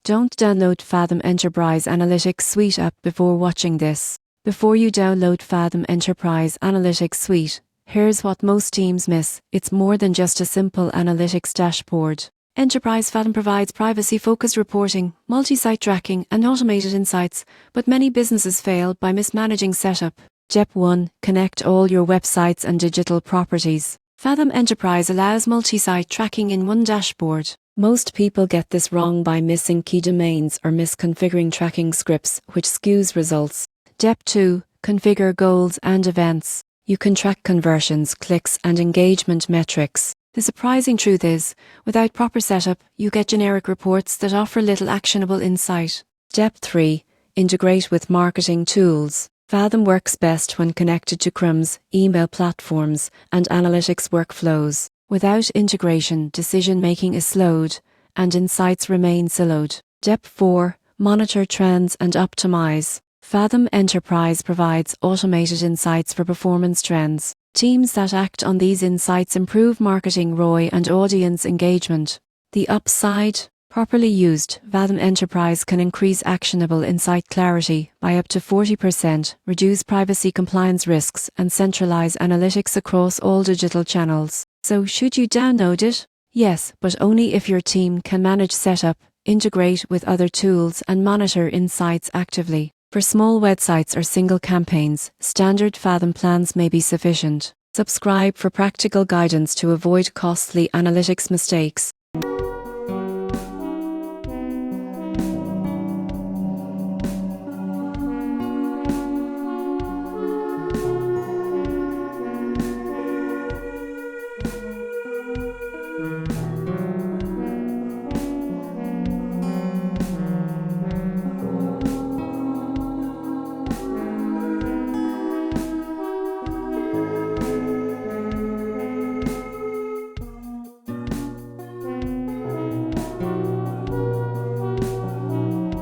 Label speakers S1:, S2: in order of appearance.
S1: Don't download Fathom Enterprise Analytics Suite app before watching this. Before you download Fathom Enterprise Analytics Suite, here's what most teams miss. It's more than just a simple analytics dashboard. Enterprise Fathom provides privacy-focused reporting, multi-site tracking, and automated insights, but many businesses fail by mismanaging setup. Step 1. Connect all your websites and digital properties. Fathom Enterprise allows multi-site tracking in one dashboard. Most people get this wrong by missing key domains or misconfiguring tracking scripts, which skews results. Step 2. Configure goals and events. You can track conversions, clicks, and engagement metrics. The surprising truth is, without proper setup, you get generic reports that offer little actionable insight. Step 3. Integrate with marketing tools. Fathom works best when connected to CRMs, email platforms, and analytics workflows. Without integration, decision-making is slowed, and insights remain siloed. Step 4. Monitor trends and optimize. Fathom Enterprise provides automated insights for performance trends. Teams that act on these insights improve marketing ROI and audience engagement. The upside: properly used, Fathom Enterprise can increase actionable insight clarity by up to 40%, reduce privacy compliance risks, and centralize analytics across all digital channels. So should you download it? Yes, but only if your team can manage setup, integrate with other tools, and monitor insights actively. For small websites or single campaigns, standard Fathom plans may be sufficient. Subscribe for practical guidance to avoid costly analytics mistakes.